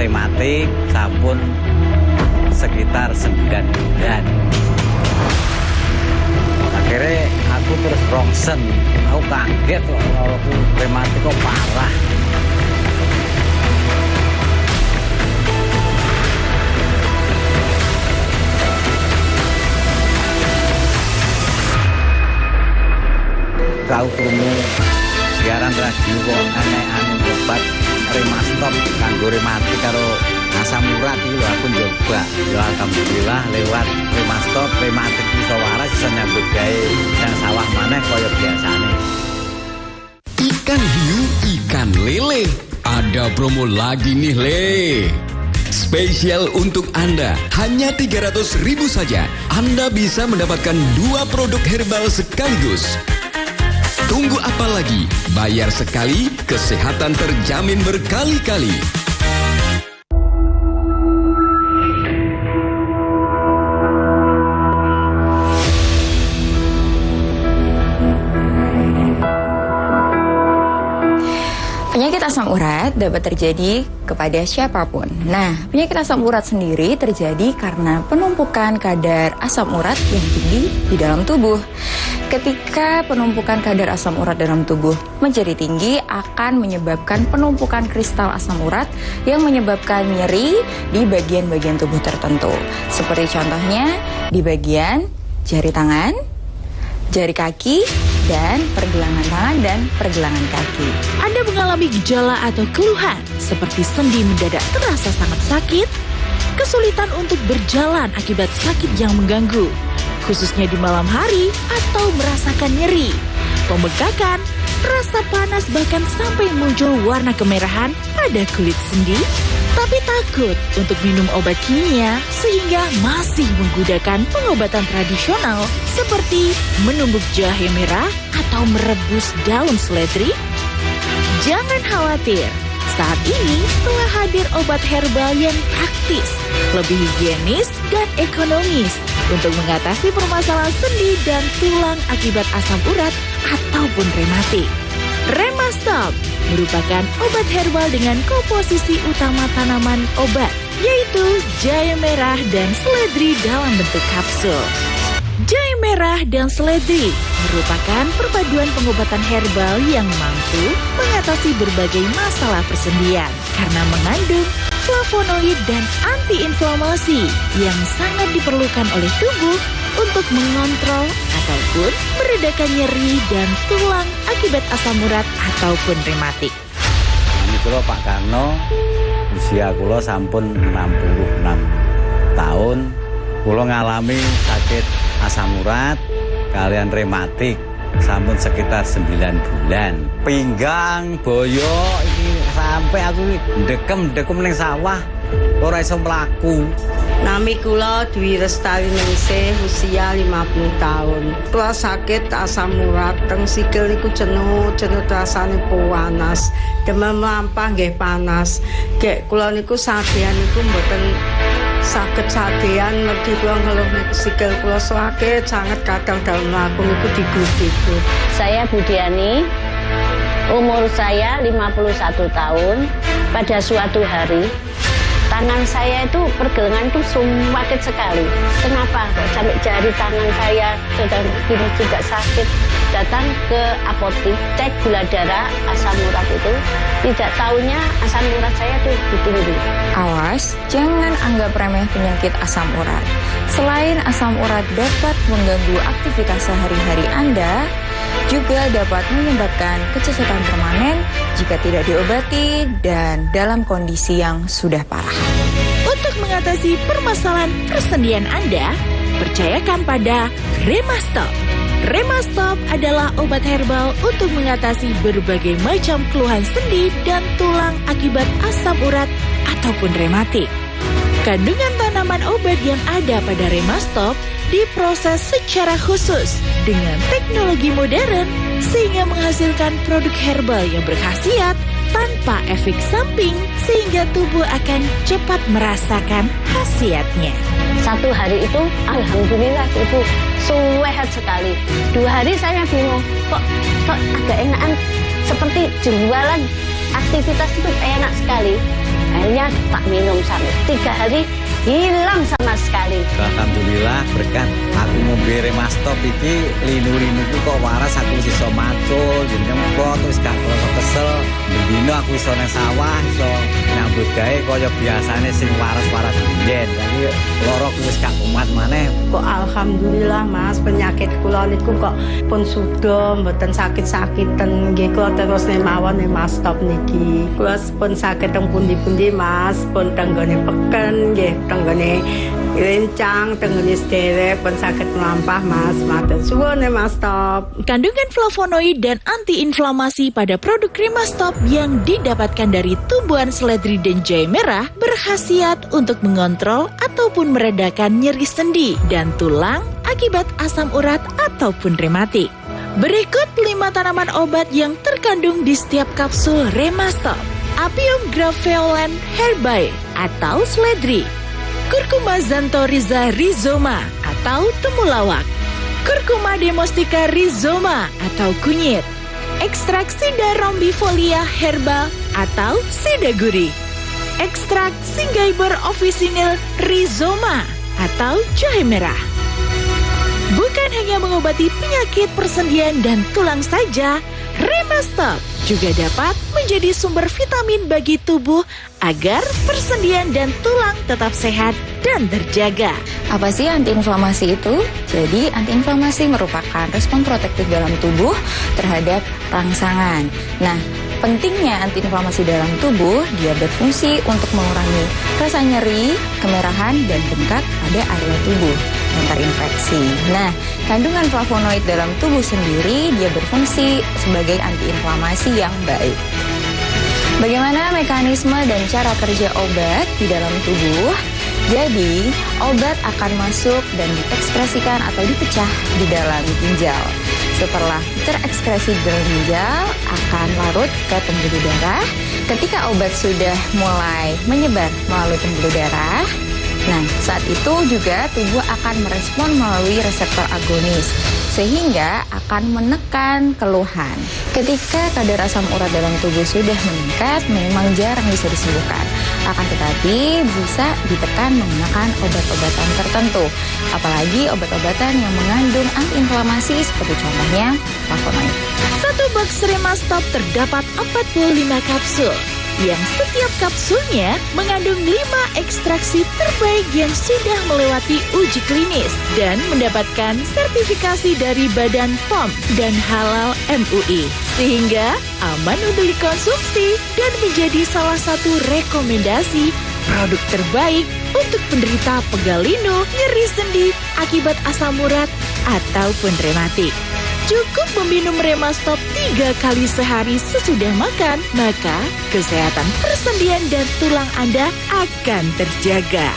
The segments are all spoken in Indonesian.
rematik sampun sekitar 9 bulan. Akhirnya aku terus rongsen, aku kaget kalau aku rematik kok parah. Tahu krungu siaran radio kok aneh-aneh obat Remastop kanggo rematik karo asam urat iki lho aku nyoba. Ya alhamdulillah lewat Remastop rematik iso waras iso nyambut gawe nang sawah maneh kaya biasane. Ikan hiu, ikan lele. Ada promo lagi nih, Le. Spesial untuk Anda, hanya 300.000 saja. Anda bisa mendapatkan 2 produk herbal sekaligus. Tunggu apa lagi? Bayar sekali, kesehatan terjamin berkali-kali. Penyakit asam urat dapat terjadi kepada siapapun. Nah, penyakit asam urat sendiri terjadi karena penumpukan kadar asam urat yang tinggi di dalam tubuh. Ketika penumpukan kadar asam urat dalam tubuh menjadi tinggi, akan menyebabkan penumpukan kristal asam urat yang menyebabkan nyeri di bagian-bagian tubuh tertentu. Seperti contohnya di bagian jari tangan, jari kaki, dan pergelangan tangan dan pergelangan kaki. Anda mengalami gejala atau keluhan seperti sendi mendadak terasa sangat sakit, kesulitan untuk berjalan akibat sakit yang mengganggu, khususnya di malam hari, atau merasakan nyeri, pembengkakan, rasa panas, bahkan sampai muncul warna kemerahan pada kulit sendi, tapi takut untuk minum obat kimia sehingga masih menggunakan pengobatan tradisional seperti menumbuk jahe merah atau merebus daun seledri? Jangan khawatir, saat ini telah hadir obat herbal yang praktis, lebih higienis dan ekonomis untuk mengatasi permasalahan sendi dan tulang akibat asam urat ataupun rematik. Remastop merupakan obat herbal dengan komposisi utama tanaman obat, yaitu jahe merah dan seledri dalam bentuk kapsul. Jahe merah dan seledri merupakan perpaduan pengobatan herbal yang mampu mengatasi berbagai masalah persendian karena mengandung flavonoid dan antiinflamasi yang sangat diperlukan oleh tubuh untuk mengontrol ataupun meredakan nyeri dan tulang akibat asam urat ataupun rematik. Ini kula Pak Karno, usia kula sampun 66 tahun. Kula ngalami sakit asam urat kalian rematik sampun sekitar 9 bulan. Pinggang, boyo iki sampai aku ndekem ning sawah ora iso mlaku. Nami kula Dwi Restari Ningsih, usia 50 tahun. Kula sakit asam urat teng sikil niku jenuh rasane panas. Demam lampah nggih panas. Gek kula niku sadean niku mboten saged sadean mergi kula ngeluh niku sikil kula sakit sangat kadang dalem mlaku niku digut-gut. Saya Budiani, umur saya 51 tahun. Pada suatu hari tangan saya itu pergelangan itu sakit sekali. Kenapa kok sampai jari tangan saya sedang begini juga sakit? Datang ke apotik, cek gula darah, asam urat itu. Tidak tahunya asam urat saya itu tinggi. Awas, jangan anggap remeh penyakit asam urat. Selain asam urat dapat mengganggu aktivitas sehari-hari Anda, juga dapat menyebabkan kecacatan permanen jika tidak diobati dan dalam kondisi yang sudah parah. Untuk mengatasi permasalahan persendian Anda, percayakan pada Remastop. Remastop adalah obat herbal untuk mengatasi berbagai macam keluhan sendi dan tulang akibat asam urat ataupun rematik. Kandungan tanaman obat yang ada pada Remastop diproses secara khusus dengan teknologi modern sehingga menghasilkan produk herbal yang berkhasiat tanpa efek samping sehingga tubuh akan cepat merasakan khasiatnya. Satu hari itu alhamdulillah Ibu sehat sekali. 2 hari saya bingung, kok agak enakan, seperti jualan aktivitas itu enak sekali. Akhirnya tak minum sampai 3 hari hilang sama sekali. Alhamdulillah berkat aku ngombe Remastop iki linu-linuku kok waras, aku iso macul, nyempot terus gak kerasa kesel. Bendino aku iso nang sawah, iso nyambut gawe kaya biasane sing waras-waras biyen. Jadi loroku wis gak kumat maneh. Kok alhamdulillah Mas, penyakit kula niku kok pun suda mboten sakit-sakiten nggih, kula terus mawon Remastop niki. Kula pun saged teng pundi-pundi Mas, pun tenggone peken nggih, tenggone rencang, tenggone sederek pun saged mlampah Mas. Matur suwun Remastop. Kandungan flavonoid dan antiinflamasi pada produk Remastop yang didapatkan dari tumbuhan seledri dan jahe merah berkhasiat untuk mengontrol ataupun meredakan nyeri sendi dan tulang akibat asam urat ataupun rematik. Berikut 5 tanaman obat yang terkandung di setiap kapsul Remastop. Apium graveolens herbae atau seledri, Curcuma xanthorrhiza rhizoma atau temulawak, Curcuma domestica rhizoma atau kunyit, ekstrak Sida rombifolia herbal atau Sida gurih, ekstrak Synggiber officinale rhizoma atau jahe merah. Bukan hanya mengobati penyakit persendian dan tulang saja, Remastop juga dapat menjadi sumber vitamin bagi tubuh agar persendian dan tulang tetap sehat dan terjaga. Apa sih antiinflamasi itu? Jadi antiinflamasi merupakan respon protektif dalam tubuh terhadap rangsangan. Nah, pentingnya antiinflamasi dalam tubuh, dia berfungsi untuk mengurangi rasa nyeri, kemerahan, dan bengkak pada area tubuh yang terinfeksi. Nah, kandungan flavonoid dalam tubuh sendiri, dia berfungsi sebagai antiinflamasi yang baik. Bagaimana mekanisme dan cara kerja obat di dalam tubuh? Jadi, obat akan masuk dan diekspresikan atau dipecah di dalam ginjal. Setelah terekskresi di dalam ginjal, akan larut ke pembuluh darah. Ketika obat sudah mulai menyebar melalui pembuluh darah, nah saat itu juga tubuh akan merespon melalui reseptor agonis, sehingga akan menekan keluhan. Ketika kadar asam urat dalam tubuh sudah meningkat, memang jarang bisa disembuhkan. Akan tetapi bisa ditekan menggunakan obat-obatan tertentu, apalagi obat-obatan yang mengandung antiinflamasi seperti contohnya flavonoid. Satu box Remastop terdapat 45 kapsul, yang setiap kapsulnya mengandung 5 ekstraksi terbaik yang sudah melewati uji klinis dan mendapatkan sertifikasi dari Badan POM dan Halal MUI, sehingga aman untuk dikonsumsi dan menjadi salah satu rekomendasi produk terbaik untuk penderita pegal linu, nyeri sendi akibat asam urat ataupun rematik. Cukup meminum Remastop 3 kali sehari sesudah makan, maka kesehatan persendian dan tulang Anda akan terjaga.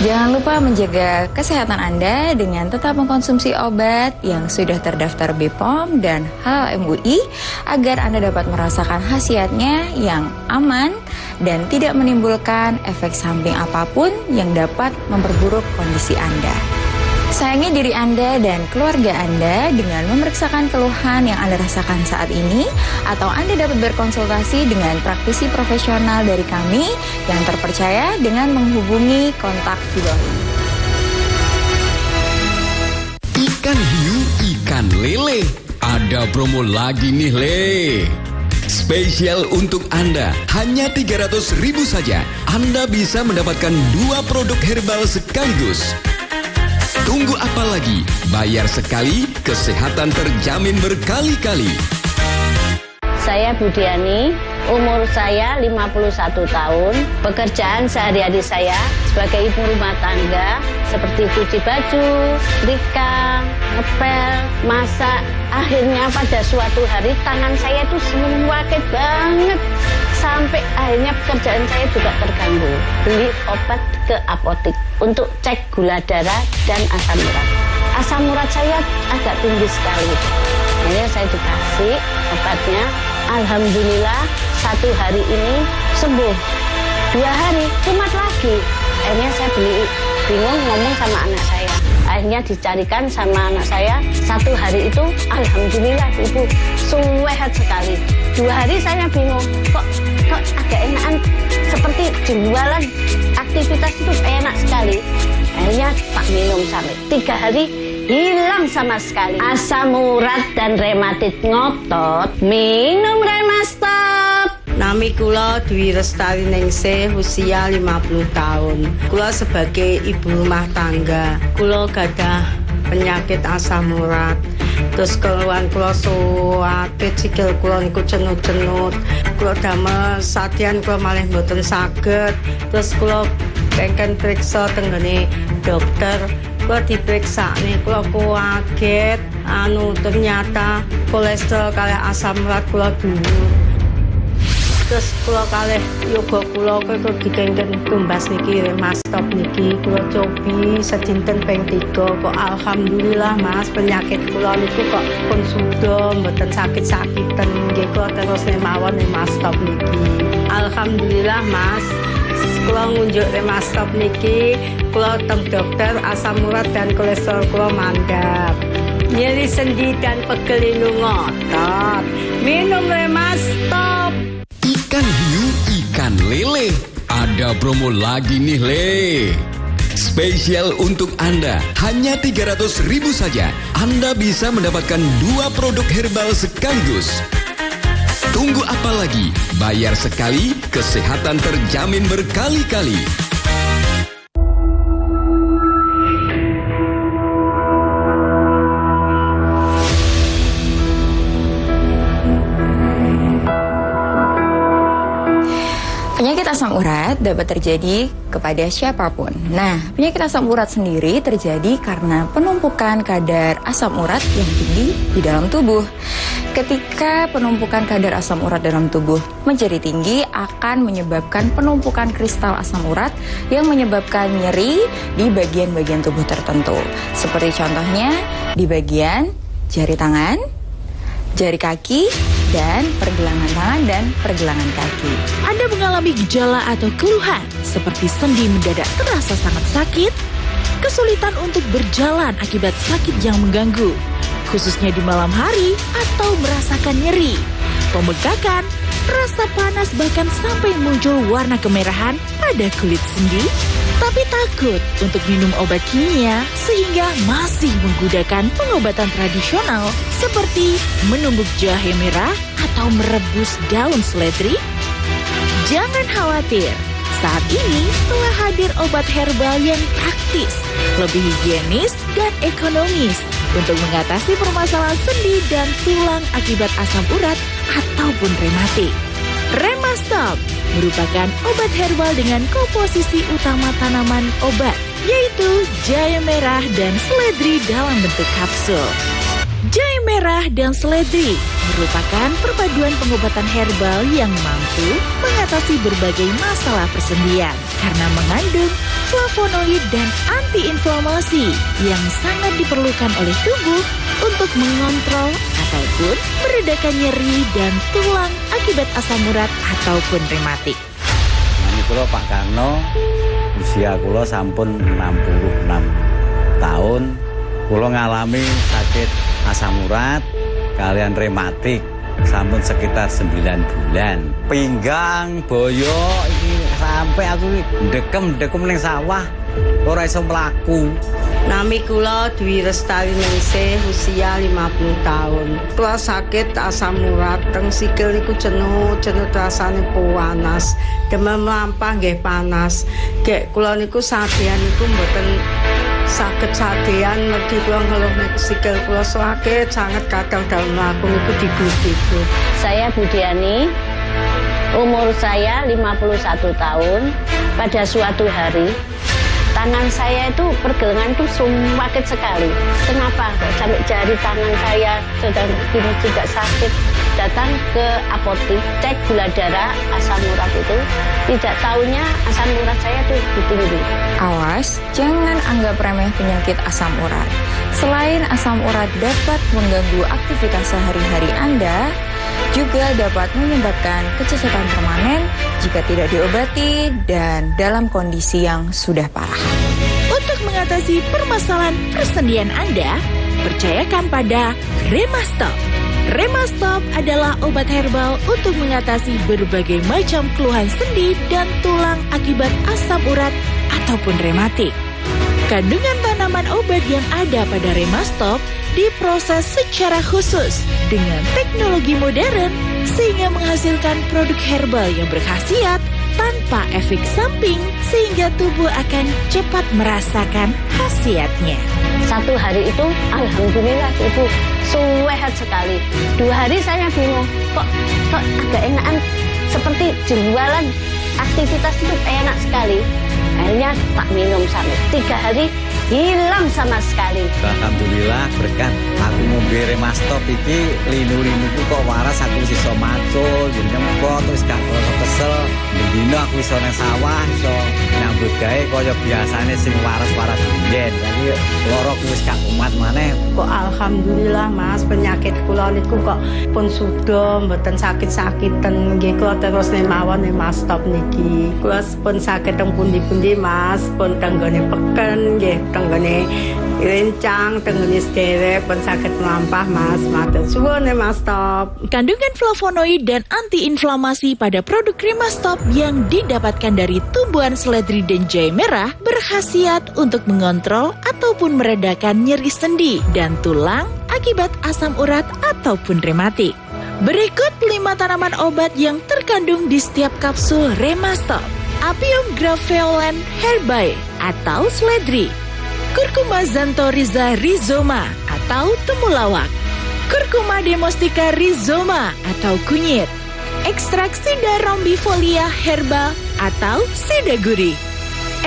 Jangan lupa menjaga kesehatan Anda dengan tetap mengkonsumsi obat yang sudah terdaftar BPOM dan Halal MUI agar Anda dapat merasakan khasiatnya yang aman dan tidak menimbulkan efek samping apapun yang dapat memperburuk kondisi Anda. Sayangi diri Anda dan keluarga Anda dengan memeriksakan keluhan yang Anda rasakan saat ini, atau Anda dapat berkonsultasi dengan praktisi profesional dari kami yang terpercaya dengan menghubungi kontak di bawah ini. Ikan hiu, ikan lele. Ada promo lagi nih, Le. Spesial untuk Anda, hanya 300.000 saja. Anda bisa mendapatkan 2 produk herbal sekaligus. Tunggu apa lagi? Bayar sekali, kesehatan terjamin berkali-kali. Saya Budiani, umur saya 51 tahun. Pekerjaan sehari-hari saya sebagai ibu rumah tangga seperti cuci baju, setrika, ngepel, masak. Akhirnya pada suatu hari tangan saya itu sakit banget. Sampai akhirnya pekerjaan saya juga terganggu. Beli obat ke apotek untuk cek gula darah dan asam urat. asam urat saya agak tinggi sekali. Akhirnya saya dikasih obatnya. Alhamdulillah 1 hari ini sembuh. 2 hari kumat lagi. Akhirnya saya bingung ngomong sama anak saya. Akhirnya dicarikan sama anak saya. 1 hari itu alhamdulillah ibu sehat sekali. 2 hari saya bingung kok agak enakan, seperti jualan aktivitas itu enak sekali. Akhirnya tak minum sampai 3 hari hilang sama sekali. Asam urat dan rematit ngotot, minum Remastop. Nami kula Dwi Restari Ningsih, usia 50 tahun. Kula sebagai ibu rumah tangga. Kula gadah penyakit asam urat. Terus keluhan kula sakit, sikil kula niku cenut-cenut. Kula damel sadian kula malih mboten saged. Terus kula kengken periksa tenggene dokter. Kula diperiksa nih, kula kaget. Ternyata kolesterol kalih asam urat kula dhuwur. Terus kula kalih yoga kula kok dikengken tumbas niki Remastop niki kula cobi sedinten ping 3 kok alhamdulillah Mas penyakit kula niku kok pun sudah mboten sakit-sakiten nggih kula terus mawon Remastop niki. Alhamdulillah Mas. Kula ngunjuk Remastop niki kula teng dokter asam urat dan kolesterol kula mandap. Nyeri sendi dan pegel linu ngotot. Minum Remastop. Ikan hiu, ikan lele. Ada promo lagi nih le. Spesial untuk Anda, hanya 300.000 saja. Anda bisa mendapatkan 2 produk herbal sekaligus. Tunggu apa lagi? Bayar sekali, kesehatan terjamin berkali-kali. Penyakit asam urat dapat terjadi kepada siapapun. Nah, penyakit asam urat sendiri terjadi karena penumpukan kadar asam urat yang tinggi di dalam tubuh. Ketika penumpukan kadar asam urat dalam tubuh menjadi tinggi, akan menyebabkan penumpukan kristal asam urat yang menyebabkan nyeri di bagian-bagian tubuh tertentu. Seperti contohnya di bagian jari tangan, jari kaki, dan pergelangan tangan dan pergelangan kaki. Anda mengalami gejala atau keluhan seperti sendi mendadak terasa sangat sakit, kesulitan untuk berjalan akibat sakit yang mengganggu, khususnya di malam hari atau merasakan nyeri, pembengkakan, rasa panas bahkan sampai muncul warna kemerahan pada kulit sendi, tapi takut untuk minum obat kimia sehingga masih menggunakan pengobatan tradisional seperti menumbuk jahe merah atau merebus daun seledri? Jangan khawatir, saat ini telah hadir obat herbal yang praktis, lebih higienis dan ekonomis untuk mengatasi permasalahan sendi dan tulang akibat asam urat ataupun rematik. Remastop merupakan obat herbal dengan komposisi utama tanaman obat, yaitu jahe merah dan seledri dalam bentuk kapsul. Jahe merah dan seledri merupakan perpaduan pengobatan herbal yang mampu mengatasi berbagai masalah persendian karena mengandung flavonoid dan antiinflamasi yang sangat diperlukan oleh tubuh untuk mengontrol ataupun meredakan nyeri dan tulang akibat asam urat ataupun rematik. Ini kula Pak Karno, usia kula sampun 66 tahun. Kula ngalami sakit asam urat kalian rematik sampun sekitar 9 bulan. Pinggang, boyo iki sampai aku ndekem ning sawah ora iso mlaku. Nami kula Dwi Restari Ningsih, usia 50 tahun. Kula sakit asam urat, teng sikil niku cenut rasane panas. Demam lampah nggih panas. Gek kula niku sadean niku mboten saged sadean, mergi kula ngeluh sikil kula sakit sangat kadang dalem mlaku niku digut-gut. Saya Budiani, umur saya 51 tahun. Pada suatu hari tangan saya itu pergelangan itu sakit sekali. Kenapa? Sampai jari tangan saya sedang begini juga sakit. Datang ke apotek, cek gula darah, asam urat itu. Tidak tahunya asam urat saya tuh tinggi. Awas, jangan anggap remeh penyakit asam urat. Selain asam urat dapat mengganggu aktivitas sehari-hari Anda, juga dapat menyebabkan kecacatan permanen jika tidak diobati dan dalam kondisi yang sudah parah. Untuk mengatasi permasalahan persendian Anda, percayakan pada Remastop. Remastop adalah obat herbal untuk mengatasi berbagai macam keluhan sendi dan tulang akibat asam urat ataupun rematik. Kandungan tanaman obat yang ada pada Remastop diproses secara khusus dengan teknologi modern sehingga menghasilkan produk herbal yang berkhasiat tanpa efek samping sehingga tubuh akan cepat merasakan khasiatnya. Satu hari itu, alhamdulillah Ibu, sehat sekali. 2 hari saya bingung, kok agak enakan, seperti jualan aktivitas itu enak sekali. Akhirnya tak minum sampai 3 hari, hilang sama sekali. Alhamdulillah berkat aku ngombe Remastop iki linu-linuku kok waras, aku wis iso macul, nyempot terus gak kesel. Dino aku iso nang sawah, iso nyambut gawe kaya biasane sing waras-waras biyen. Jadi loro ku wis gak kumat maneh. Kok alhamdulillah Mas, penyakit kula niku kok pun sudah mboten sakit-sakiten nggih, kula terus mawon Remastop niki. Kula pun saged teng pundi-pundi Mas, pun tenggone peken nggih, tenggone rencang, tenggone sederek pun saged mlampah Mas. Matur suwun Remastop. Kandungan flavonoid dan antiinflamasi pada produk Remastop yang didapatkan dari tumbuhan seledri dan jahe merah berkhasiat untuk mengontrol ataupun meredakan nyeri sendi dan tulang akibat asam urat ataupun rematik. Berikut 5 tanaman obat yang terkandung di setiap kapsul Remastop. Apium graveolens herbae atau seledri, Curcuma xanthorrhiza rhizoma atau temulawak, Curcuma domestica rhizoma atau kunyit, ekstrak Sida rombifolia herbal atau Sida gurih,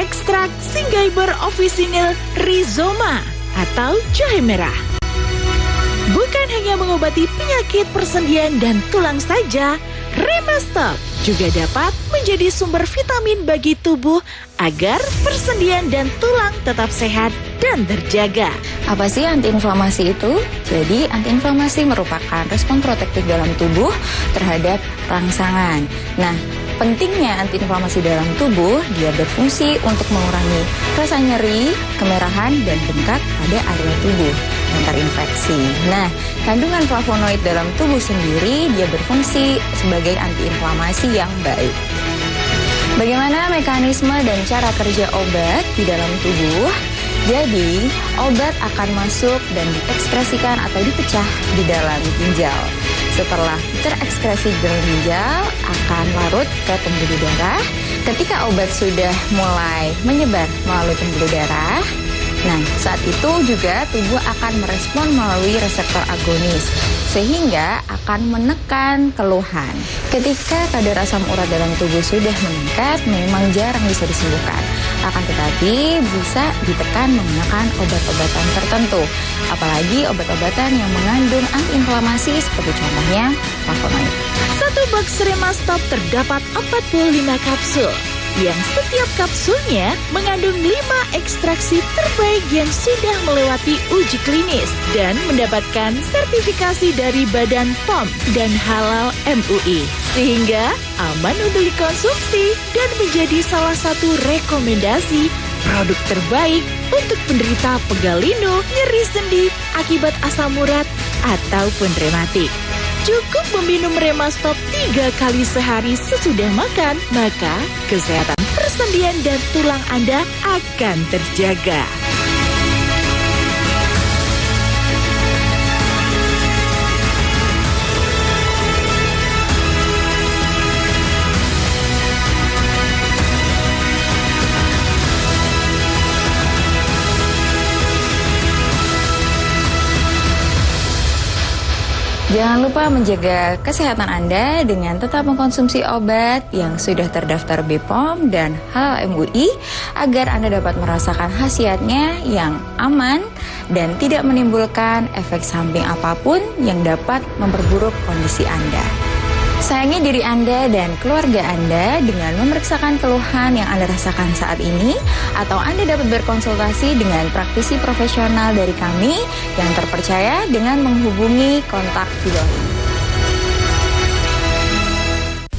ekstrak Synggiber officinale rhizoma atau jahe merah. Bukan hanya mengobati penyakit persendian dan tulang saja, Remastop juga dapat menjadi sumber vitamin bagi tubuh agar persendian dan tulang tetap sehat dan terjaga. Apa sih antiinflamasi itu? Jadi antiinflamasi merupakan respon protektif dalam tubuh terhadap rangsangan. Nah, pentingnya antiinflamasi dalam tubuh, dia berfungsi untuk mengurangi rasa nyeri, kemerahan, dan bengkak pada area tubuh yang terinfeksi. Nah, kandungan flavonoid dalam tubuh sendiri, dia berfungsi sebagai antiinflamasi yang baik. Bagaimana mekanisme dan cara kerja obat di dalam tubuh? Jadi, obat akan masuk dan diekskresikan atau dipecah di dalam ginjal. Setelah terekskresi di dalam ginjal, akan larut ke pembuluh darah. Ketika obat sudah mulai menyebar melalui pembuluh darah, nah saat itu juga tubuh akan merespon melalui reseptor agonis, sehingga akan menekan keluhan. Ketika kadar asam urat dalam tubuh sudah meningkat, memang jarang bisa disembuhkan. Akan tetapi bisa ditekan menggunakan obat-obatan tertentu, apalagi obat-obatan yang mengandung antiinflamasi seperti contohnya flavonoid. Satu box Remastop terdapat 45 kapsul, yang setiap kapsulnya mengandung 5 ekstraksi terbaik yang sudah melewati uji klinis dan mendapatkan sertifikasi dari Badan POM dan Halal MUI, sehingga aman untuk dikonsumsi dan menjadi salah satu rekomendasi produk terbaik untuk penderita pegal linu, nyeri sendi akibat asam urat ataupun rematik. Cukup meminum Remastop 3 kali sehari sesudah makan, maka kesehatan persendian dan tulang Anda akan terjaga. Jangan lupa menjaga kesehatan Anda dengan tetap mengkonsumsi obat yang sudah terdaftar BPOM dan Halal MUI agar Anda dapat merasakan khasiatnya yang aman dan tidak menimbulkan efek samping apapun yang dapat memperburuk kondisi Anda. Sayangi diri Anda dan keluarga Anda dengan memeriksakan keluhan yang Anda rasakan saat ini, atau Anda dapat berkonsultasi dengan praktisi profesional dari kami yang terpercaya dengan menghubungi kontak di bawah.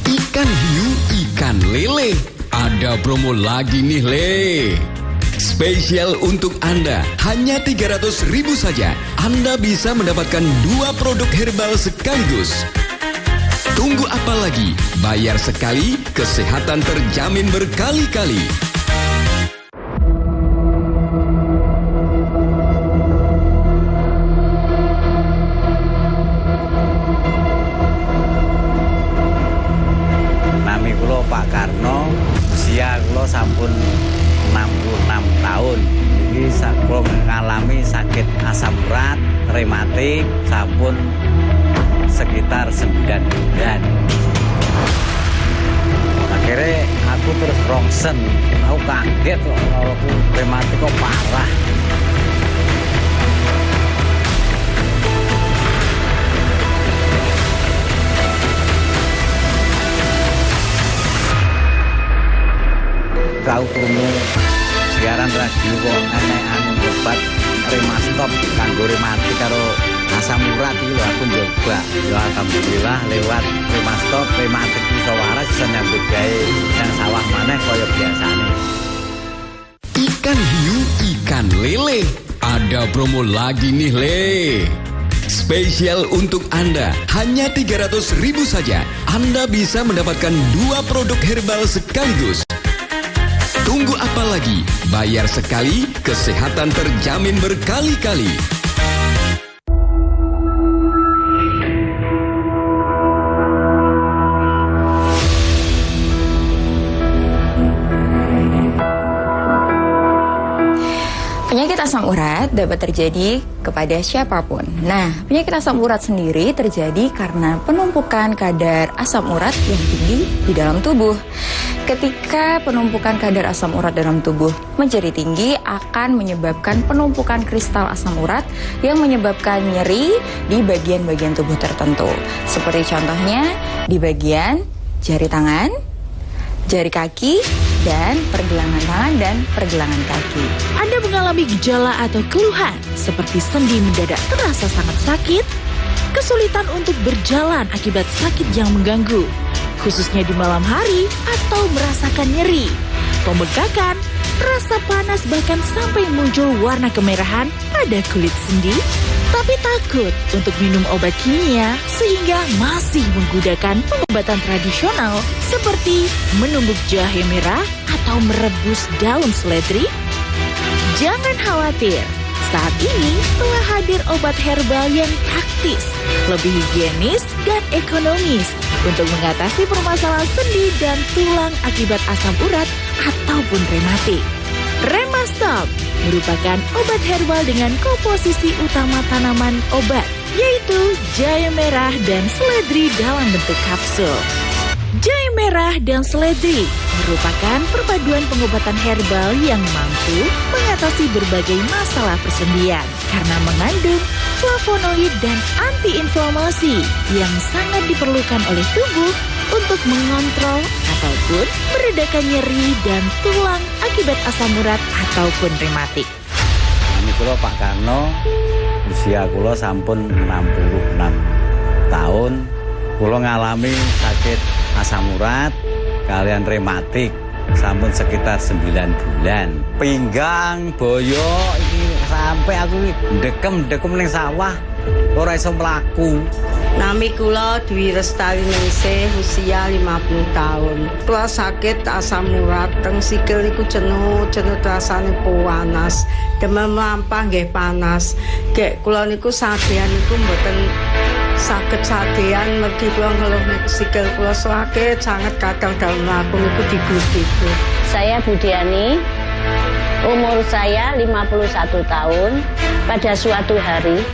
Ikan hiu, ikan lele. Ada promo lagi nih, Le. Spesial untuk Anda, hanya 300.000 saja. Anda bisa mendapatkan 2 produk herbal sekaligus. Tunggu apa lagi? Bayar sekali, kesehatan terjamin berkali-kali. Nami kula Pak Karno, usia kula sampun 66 tahun. Iki kula ngalami sakit asam urat, rematik, sampun sekitar 9 bulan. Akhirnya aku terus rongsen, aku kaget kalau aku rematik kok parah. Tahu krungu siaran radio kok anu obat Remastop kanggo rematik karo asam urat iki lho aku nyoba. Ya alhamdulillah lewat Remastop rematik iso waras bisa nyambut gawe yang sawah maneh kaya biasane. Ikan hiu, ikan lele. Ada promo lagi nih, Le. Spesial untuk Anda, hanya 300.000 saja. Anda bisa mendapatkan 2 produk herbal sekaligus. Tunggu apa lagi? Bayar sekali, kesehatan terjamin berkali-kali. Penyakit asam urat dapat terjadi kepada siapapun. Nah, penyakit asam urat sendiri terjadi karena penumpukan kadar asam urat yang tinggi di dalam tubuh. Ketika penumpukan kadar asam urat dalam tubuh menjadi tinggi, akan menyebabkan penumpukan kristal asam urat yang menyebabkan nyeri di bagian-bagian tubuh tertentu. Seperti contohnya di bagian jari tangan, jari kaki, dan pergelangan tangan dan pergelangan kaki. Anda mengalami gejala atau keluhan seperti sendi mendadak terasa sangat sakit, kesulitan untuk berjalan akibat sakit yang mengganggu, khususnya di malam hari, atau merasakan nyeri, pembengkakan, rasa panas, bahkan sampai muncul warna kemerahan pada kulit sendi, tapi takut untuk minum obat kimia sehingga masih menggunakan pengobatan tradisional seperti menumbuk jahe merah atau merebus daun seledri? Jangan khawatir, saat ini telah hadir obat herbal yang praktis, lebih higienis dan ekonomis untuk mengatasi permasalahan sendi dan tulang akibat asam urat ataupun rematik. Remastop merupakan obat herbal dengan komposisi utama tanaman obat, yaitu jahe merah dan seledri dalam bentuk kapsul. Jahe merah dan seledri merupakan perpaduan pengobatan herbal yang mampu mengatasi berbagai masalah persendian karena mengandung flavonoid dan antiinflamasi yang sangat diperlukan oleh tubuh untuk mengontrol ataupun meredakan nyeri dan tulang akibat asam urat ataupun rematik. Nami kula Pak Karno, usia kula sampun 66 tahun. Kula ngalami sakit asam urat kalian rematik sampun sekitar 9 bulan. Pinggang, boyo iki sampai aku ndekem ning sawah ora iso mlaku. Nami kula Dwi Lestari Ningsih, usia 50 tahun. Kula sakit asam urat, teng sikil niku jenuh rasane panas. Demam lampah nggih panas. Gek kula niku sadean niku mboten sakit sadean, mergi kula ngeluh niku sikil kula sakit sangat kadang daun mlaku niku diglu-glu. Saya Budiani, umur saya 51 tahun. Pada suatu hari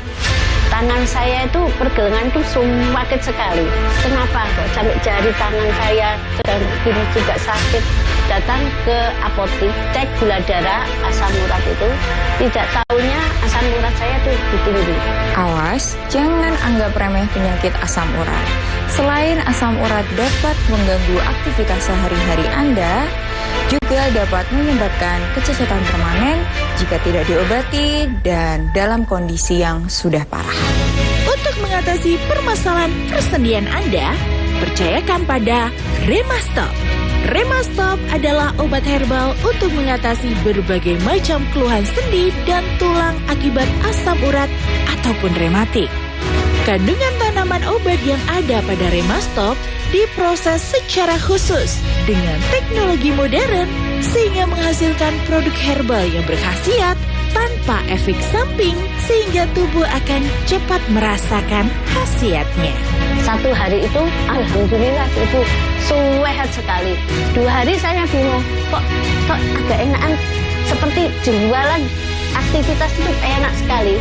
Tangan saya itu pergelangan itu sakit sekali. Kenapa kok sampai jari tangan saya dan kiri juga sakit? Datang ke apotek, cek gula darah, asam urat itu, tidak tahunya asam urat saya tuh tinggi. Awas, jangan anggap remeh penyakit asam urat. Selain asam urat dapat mengganggu aktivitas sehari-hari Anda, juga dapat menyebabkan kecacatan permanen jika tidak diobati dan dalam kondisi yang sudah parah. Untuk mengatasi permasalahan persendian Anda, percayakan pada Remastop. Remastop adalah obat herbal untuk mengatasi berbagai macam keluhan sendi dan tulang akibat asam urat ataupun rematik. Kandungan tanaman obat yang ada pada Remastop diproses secara khusus dengan teknologi modern sehingga menghasilkan produk herbal yang berkhasiat tanpa efek samping sehingga tubuh akan cepat merasakan khasiatnya. Satu hari itu, alhamdulillah Ibu, sehat sekali. 2 hari saya bingung, kok agak enakan, seperti jualan aktivitas itu enak sekali.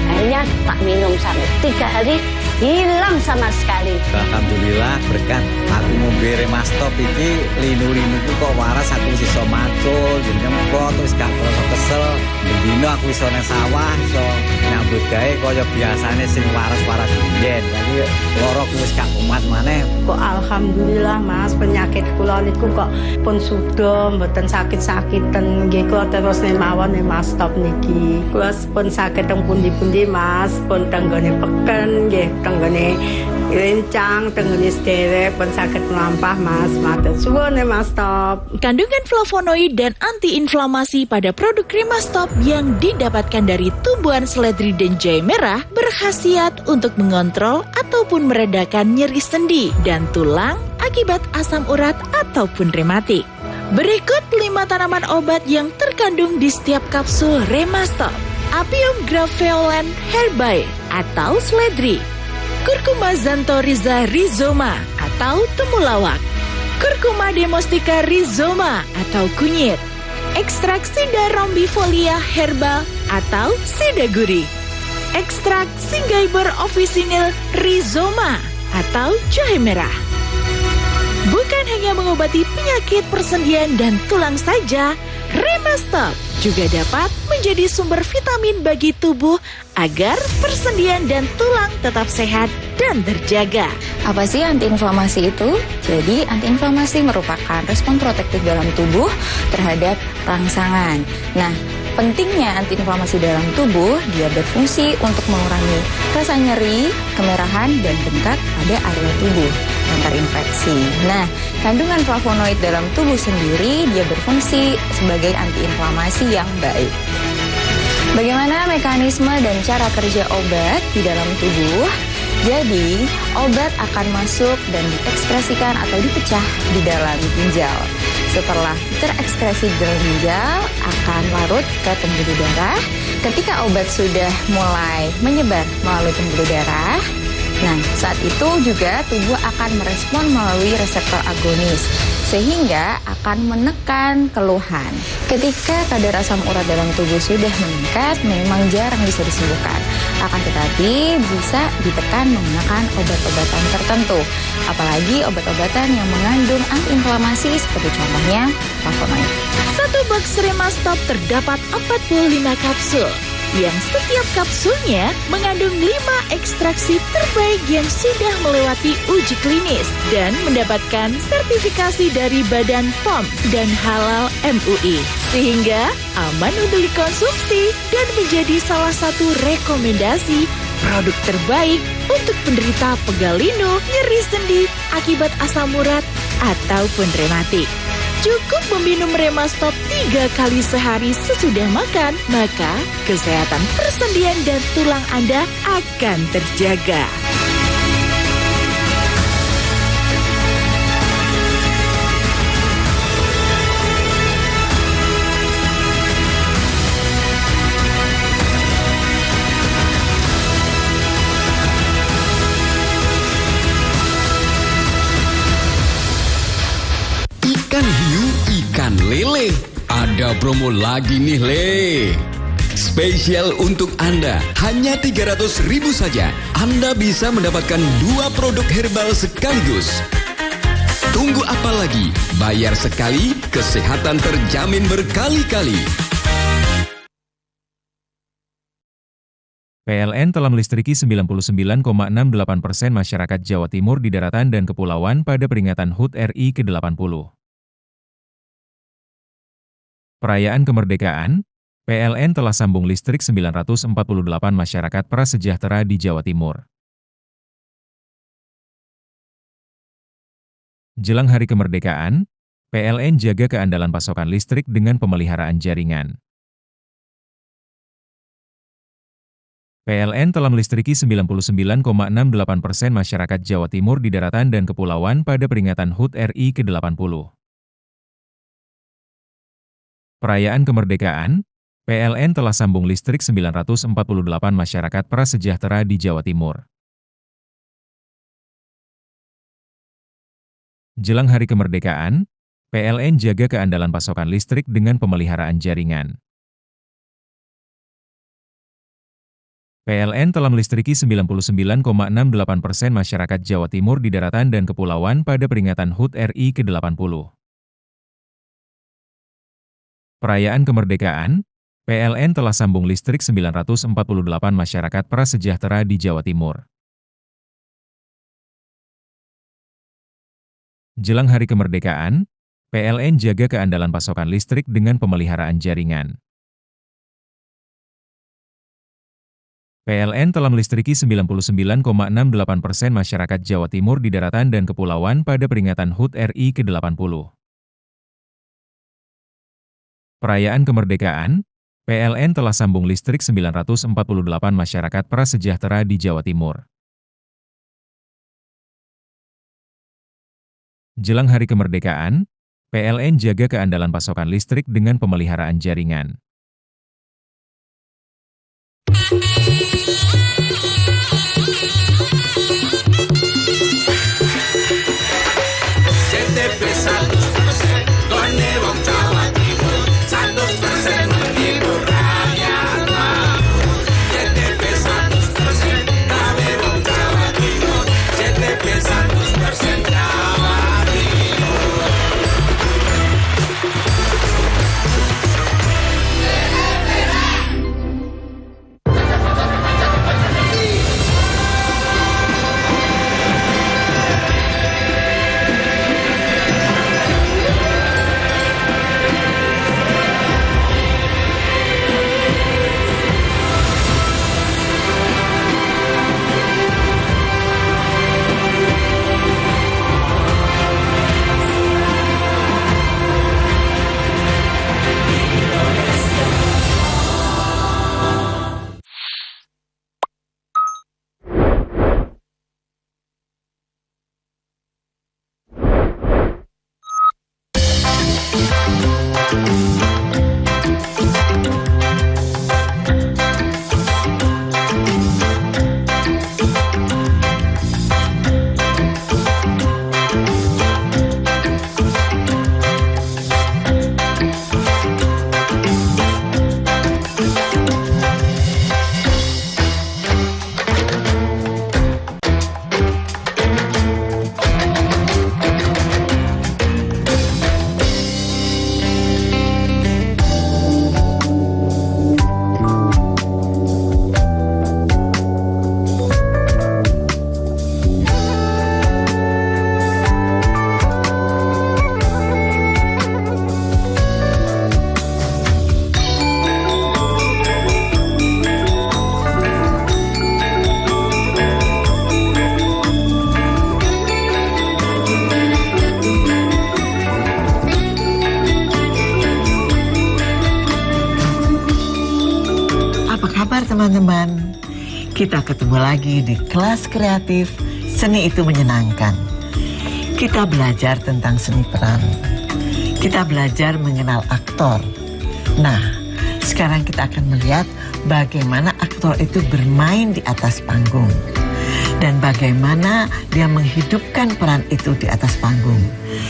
Akhirnya tak minum sampai 3 hari, hilang sama sekali. Alhamdulillah berkat aku ngombe Remastop iki linu-linuku kok waras, aku wis iso macul, nyemprot terus gak kerasa kesel. Bendino aku iso nang sawah, iso nyambut gawe kaya biasane sing waras-waras biyen. Tapi lara ku wis gak kumat maneh. Kok alhamdulillah Mas, penyakit kula niku kok pun sudah mboten sakit-sakiten. Nggih kula terus mawon Remastop niki. Kula pun sakit teng pundi-pundi Mas, pun tenggone peken nggih, tenggone rencang, tenggone sederek, pun sakit melampah Mas. Matur suwun Remastop. Kandungan flavonoid dan antiinflamasi pada produk Remastop yang didapatkan dari tumbuhan seledri dan jahe merah berkhasiat untuk mengontrol ataupun meredakan nyeri sendi dan tulang akibat asam urat ataupun rematik. Berikut 5 tanaman obat yang terkandung di setiap kapsul Remastop. Apium graveolens herbae atau seledri, Curcuma xanthorrhiza rhizoma atau temulawak, Curcuma domestica rhizoma atau kunyit, ekstrak Sida rombifolia herbal atau sidaguri, ekstrak Synggiber officinale rhizoma atau jahe merah. Bukan hanya mengobati penyakit persendian dan tulang saja, Remastop juga dapat menjadi sumber vitamin bagi tubuh agar persendian dan tulang tetap sehat dan terjaga. Apa sih antiinflamasi itu? Jadi antiinflamasi merupakan respon protektif dalam tubuh terhadap rangsangan. Nah, pentingnya antiinflamasi dalam tubuh, dia berfungsi untuk mengurangi rasa nyeri, kemerahan, dan bengkak pada area tubuh yang terinfeksi. Nah, kandungan flavonoid dalam tubuh sendiri, dia berfungsi sebagai antiinflamasi yang baik. Bagaimana mekanisme dan cara kerja obat di dalam tubuh? Jadi, obat akan masuk dan diekspresikan atau dipecah di dalam ginjal. Setelah terekskresi di dalam ginjal, akan larut ke pembuluh darah. Ketika obat sudah mulai menyebar melalui pembuluh darah, nah saat itu juga tubuh akan merespon melalui reseptor agonis, sehingga akan menekan keluhan. Ketika kadar asam urat dalam tubuh sudah meningkat, memang jarang bisa disembuhkan. Akan tetapi bisa ditekan menggunakan obat-obatan tertentu. Apalagi obat-obatan yang mengandung antiinflamasi seperti contohnya flavonoid. Satu box Remastop terdapat 45 kapsul, yang setiap kapsulnya mengandung 5 ekstraksi terbaik yang sudah melewati uji klinis dan mendapatkan sertifikasi dari Badan POM dan Halal MUI, sehingga aman untuk dikonsumsi dan menjadi salah satu rekomendasi produk terbaik untuk penderita pegal linu, nyeri sendi akibat asam urat ataupun rematik. Cukup meminum Remastop 3 kali sehari sesudah makan, maka kesehatan persendian dan tulang Anda akan terjaga. Ikan hiu, ikan lele. Ada promo lagi nih, Le. Spesial untuk Anda, hanya 300.000 saja. Anda bisa mendapatkan 2 produk herbal sekaligus. Tunggu apa lagi? Bayar sekali, kesehatan terjamin berkali-kali. PLN telah melistriki 99,68% masyarakat Jawa Timur di daratan dan kepulauan pada peringatan HUT RI ke-80. Perayaan kemerdekaan, PLN telah sambung listrik 948 masyarakat prasejahtera di Jawa Timur. Jelang hari kemerdekaan, PLN jaga keandalan pasokan listrik dengan pemeliharaan jaringan. PLN telah melistriki 99,68% masyarakat Jawa Timur di daratan dan kepulauan pada peringatan HUT RI ke-80. Perayaan kemerdekaan, PLN telah sambung listrik 948 masyarakat prasejahtera di Jawa Timur. Jelang hari kemerdekaan, PLN jaga keandalan pasokan listrik dengan pemeliharaan jaringan. PLN telah melistriki 99,68% masyarakat Jawa Timur di daratan dan kepulauan pada peringatan HUT RI ke-80. Perayaan kemerdekaan, PLN telah sambung listrik 948 masyarakat prasejahtera di Jawa Timur. Jelang hari kemerdekaan, PLN jaga keandalan pasokan listrik dengan pemeliharaan jaringan. PLN telah melistriki 99,68% masyarakat Jawa Timur di daratan dan kepulauan pada peringatan HUT RI ke-80. Perayaan kemerdekaan, PLN telah sambung listrik 948 masyarakat prasejahtera di Jawa Timur. Jelang hari kemerdekaan, PLN jaga keandalan pasokan listrik dengan pemeliharaan jaringan. teman-teman, kita ketemu lagi di kelas kreatif Seni Itu Menyenangkan. Kita belajar tentang seni peran. Kita belajar mengenal aktor. Nah, sekarang kita akan melihat bagaimana aktor itu bermain di atas panggung. dan bagaimana dia menghidupkan peran itu di atas panggung.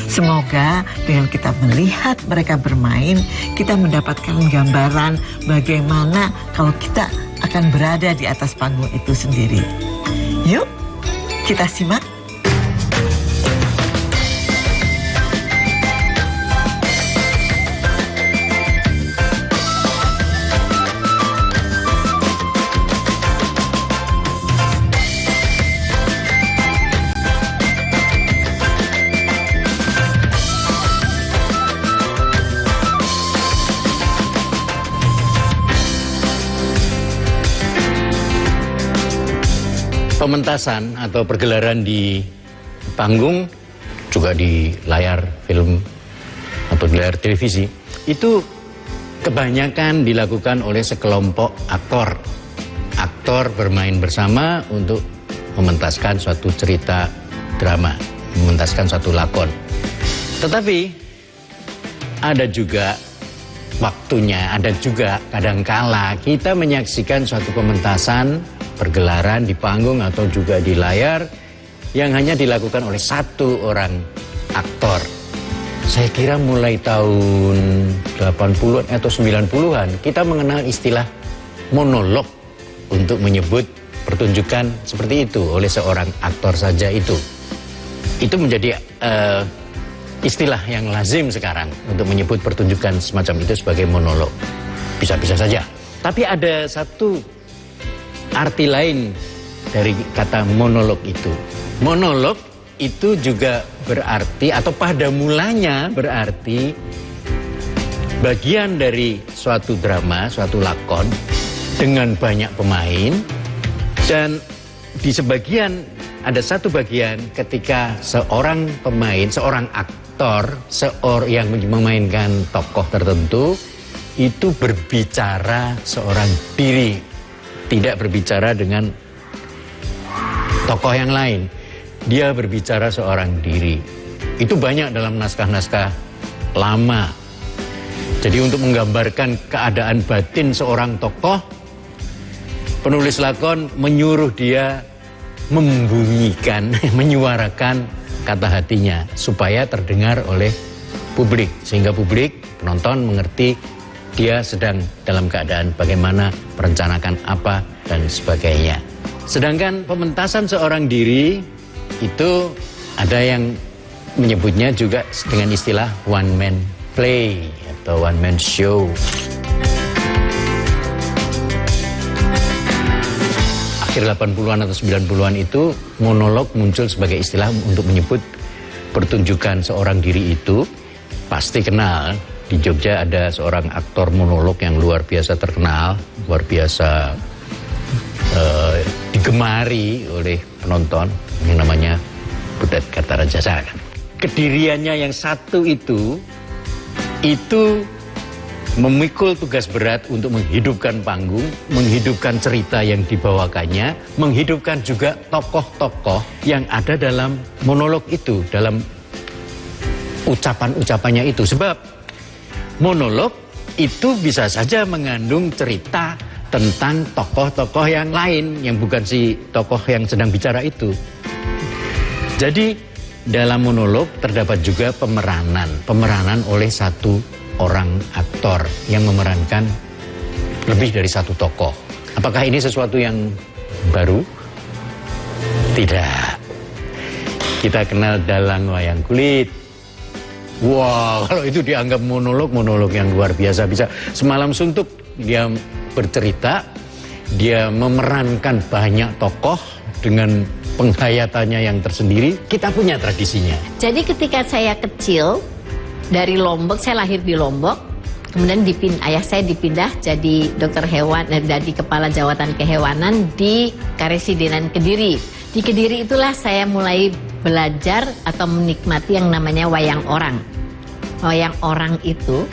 Semoga dengan kita melihat mereka bermain, kita mendapatkan gambaran bagaimana kalau kita akan berada di atas panggung itu sendiri. Yuk, kita simak. Pementasan atau pergelaran di panggung, juga di layar film atau di layar televisi, itu kebanyakan dilakukan oleh sekelompok aktor. Aktor bermain bersama untuk mementaskan suatu cerita drama, mementaskan suatu lakon. Tetapi ada juga waktunya, ada juga kadangkala kita menyaksikan suatu pementasan pergelaran di panggung atau juga di layar yang hanya dilakukan oleh satu orang aktor. Saya kira mulai tahun 80-an atau 90-an kita mengenal istilah monolog untuk menyebut pertunjukan seperti itu oleh seorang aktor saja itu. Itu menjadi istilah yang lazim sekarang untuk menyebut pertunjukan semacam itu sebagai monolog. Bisa-bisa saja. Tapi ada satu arti lain dari kata monolog itu. Monolog itu juga berarti atau pada mulanya berarti bagian dari suatu drama, suatu lakon dengan banyak pemain, dan di sebagian ada satu bagian ketika seorang pemain, seorang aktor, yang memainkan tokoh tertentu itu berbicara seorang diri. Tidak berbicara dengan tokoh yang lain. Dia berbicara seorang diri. Itu banyak dalam naskah-naskah lama. Jadi untuk menggambarkan keadaan batin seorang tokoh, penulis lakon menyuruh dia membunyikan, menyuarakan kata hatinya supaya terdengar oleh publik. Sehingga publik, penonton mengerti dia sedang dalam keadaan bagaimana, merencanakan apa, dan sebagainya. Sedangkan pementasan seorang diri itu ada yang menyebutnya juga dengan istilah one man play atau one man show. Akhir 80-an atau 90-an itu monolog muncul sebagai istilah untuk menyebut pertunjukan seorang diri itu. Pasti kenal. Di Jogja ada seorang aktor monolog yang luar biasa terkenal, luar biasa digemari oleh penonton, yang namanya Butet Kartarajasa. Kediriannya yang satu itu memikul tugas berat untuk menghidupkan panggung, menghidupkan cerita yang dibawakannya, menghidupkan juga tokoh-tokoh yang ada dalam monolog itu, dalam ucapan-ucapannya itu. Sebab monolog itu bisa saja mengandung cerita tentang tokoh-tokoh yang lain yang bukan si tokoh yang sedang bicara itu. Jadi dalam monolog terdapat juga pemeranan oleh satu orang aktor yang memerankan lebih dari satu tokoh. Apakah ini sesuatu yang baru? Tidak. Kita kenal dalang wayang kulit. Wah, kalau itu dianggap monolog yang luar biasa. Bisa semalam suntuk dia bercerita, dia memerankan banyak tokoh dengan penghayatannya yang tersendiri. Kita punya tradisinya. Jadi ketika saya kecil, dari Lombok, saya lahir di Lombok, kemudian ayah saya dipindah jadi dokter hewan, jadi kepala jawatan kehewanan di Karesidenan Kediri. Di Kediri itulah saya mulai belajar atau menikmati yang namanya wayang orang. Wayang orang itu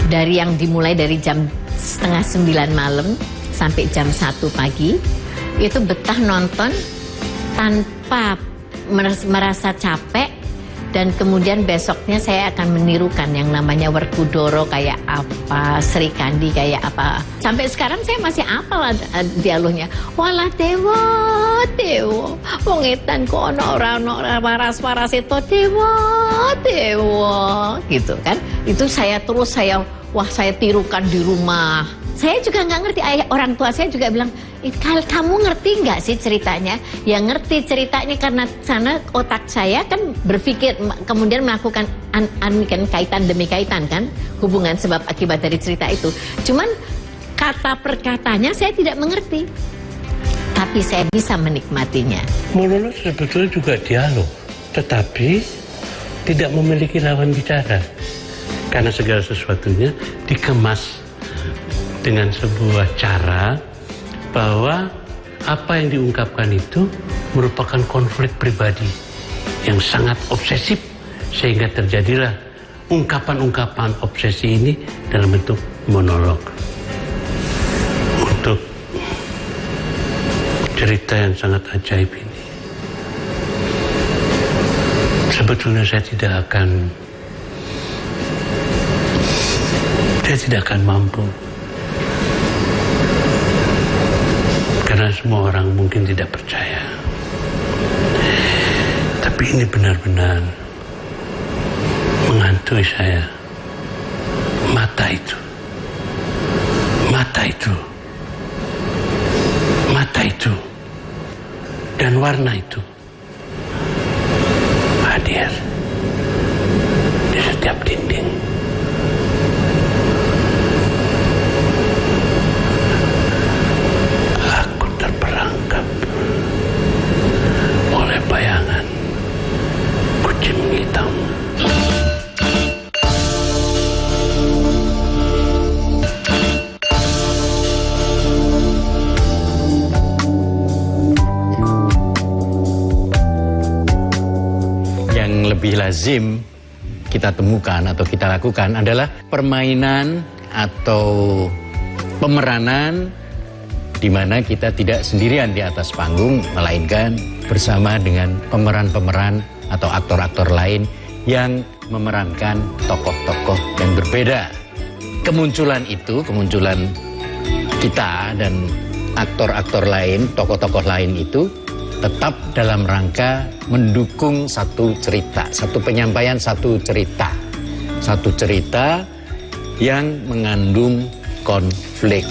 yang dimulai dari jam 8:30 malam sampai jam 1 pagi, itu betah nonton tanpa merasa capek, dan kemudian besoknya saya akan menirukan yang namanya Werkudara kayak apa, Sri Kandi kayak apa. Sampai sekarang saya masih hafal dialognya. Walah dewa, dewa. kok ngetan kok orang waras-waras itu dewa gitu kan. Itu saya tirukan di rumah. Saya juga nggak ngerti, orang tua saya juga bilang, kamu ngerti nggak sih ceritanya? Ya ngerti ceritanya karena sana otak saya kan berpikir, kemudian melakukan kaitan demi kaitan kan, hubungan sebab akibat dari cerita itu. Cuman kata per katanya saya tidak mengerti, tapi saya bisa menikmatinya. Monolog sebetulnya juga dialog, tetapi tidak memiliki lawan bicara, karena segala sesuatunya dikemas dengan sebuah cara bahwa apa yang diungkapkan itu merupakan konflik pribadi yang sangat obsesif, sehingga terjadilah ungkapan-ungkapan obsesi ini dalam bentuk monolog. Untuk cerita yang sangat ajaib ini, sebetulnya saya tidak akan mampu. Karena semua orang mungkin tidak percaya. Tapi ini benar-benar menghantui saya. Mata itu. Dan warna itu hadir di setiap dinding. Aku terperangkap oleh bayangan kucing hitam. Lebih lazim kita temukan atau kita lakukan adalah permainan atau pemeranan di mana kita tidak sendirian di atas panggung, melainkan bersama dengan pemeran-pemeran atau aktor-aktor lain yang memerankan tokoh-tokoh yang berbeda. Kemunculan kita dan aktor-aktor lain, tokoh-tokoh lain itu tetap dalam rangka mendukung satu cerita, satu penyampaian satu cerita yang mengandung konflik.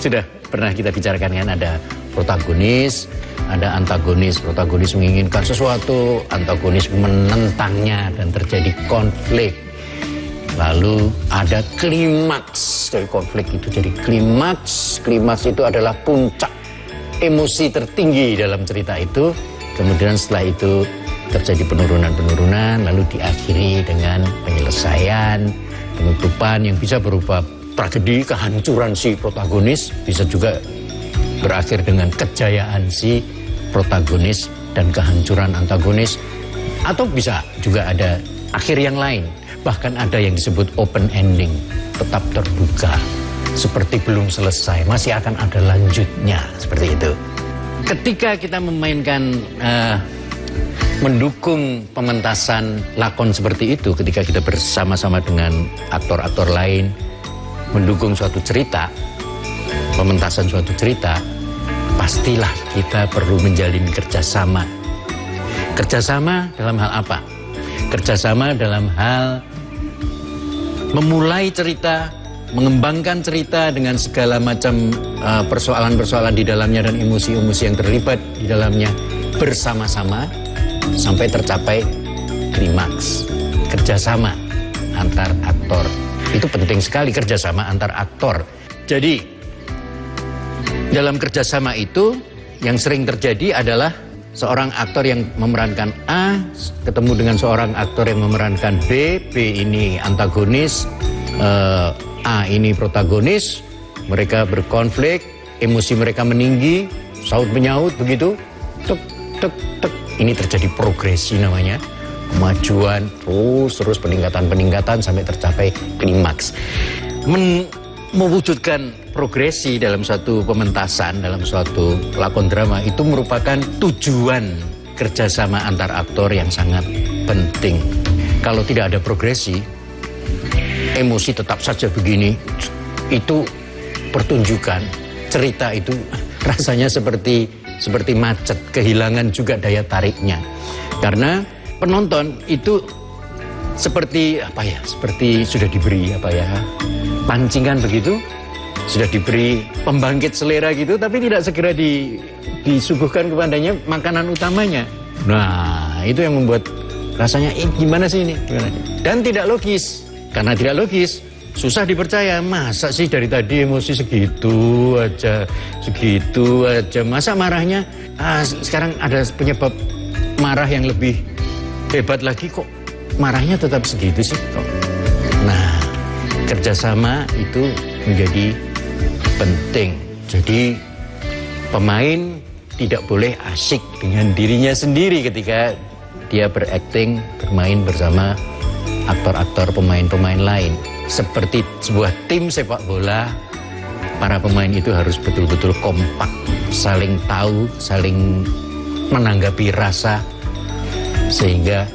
Sudah pernah kita bicarakan kan, ada protagonis, ada antagonis. Protagonis menginginkan sesuatu, antagonis menentangnya dan terjadi konflik. Lalu ada klimaks dari konflik itu jadi klimaks. Klimaks itu adalah puncak emosi tertinggi dalam cerita itu. Kemudian setelah itu terjadi penurunan-penurunan, lalu diakhiri dengan penyelesaian, penutupan yang bisa berupa tragedi, kehancuran si protagonis, bisa juga berakhir dengan kejayaan si protagonis dan kehancuran antagonis, atau bisa juga ada akhir yang lain. Bahkan ada yang disebut open ending, tetap terbuka, seperti belum selesai, masih akan ada lanjutnya, seperti itu. Ketika kita memainkan, mendukung pementasan lakon seperti itu, ketika kita bersama-sama dengan aktor-aktor lain, mendukung suatu cerita, pementasan suatu cerita, pastilah kita perlu menjalin kerjasama. Kerjasama dalam hal apa? Kerjasama dalam hal memulai cerita, mengembangkan cerita dengan segala macam persoalan-persoalan di dalamnya dan emosi-emosi yang terlibat di dalamnya bersama-sama sampai tercapai klimaks. Kerjasama antar aktor. Itu penting sekali, kerjasama antar aktor. Jadi dalam kerjasama itu yang sering terjadi adalah seorang aktor yang memerankan A ketemu dengan seorang aktor yang memerankan B. B ini antagonis, A ini protagonis. Mereka berkonflik, emosi mereka meninggi, saut menyaut begitu. Tek tek tek. Ini terjadi progresi namanya, kemajuan terus peningkatan sampai tercapai klimaks. Mewujudkan progresi dalam suatu pementasan, dalam suatu lakon drama itu merupakan tujuan kerjasama antar aktor yang sangat penting. Kalau tidak ada progresi, emosi tetap saja begini, itu pertunjukan cerita itu rasanya seperti macet, kehilangan juga daya tariknya. Karena penonton itu seperti sudah diberi pancingan begitu, sudah diberi pembangkit selera gitu, tapi tidak segera disuguhkan kepadanya makanan utamanya. Nah, itu yang membuat rasanya gimana sih ini? Dan tidak logis. Karena tidak logis, susah dipercaya. Masa sih dari tadi emosi segitu aja. Masa marahnya sekarang ada penyebab marah yang lebih hebat lagi, kok marahnya tetap segitu sih kok. Nah, kerjasama itu menjadi penting. Jadi pemain tidak boleh asyik dengan dirinya sendiri ketika dia berakting, bermain bersama aktor-aktor, pemain-pemain lain. Seperti sebuah tim sepak bola, para pemain itu harus betul-betul kompak, saling tahu, saling menanggapi rasa, sehingga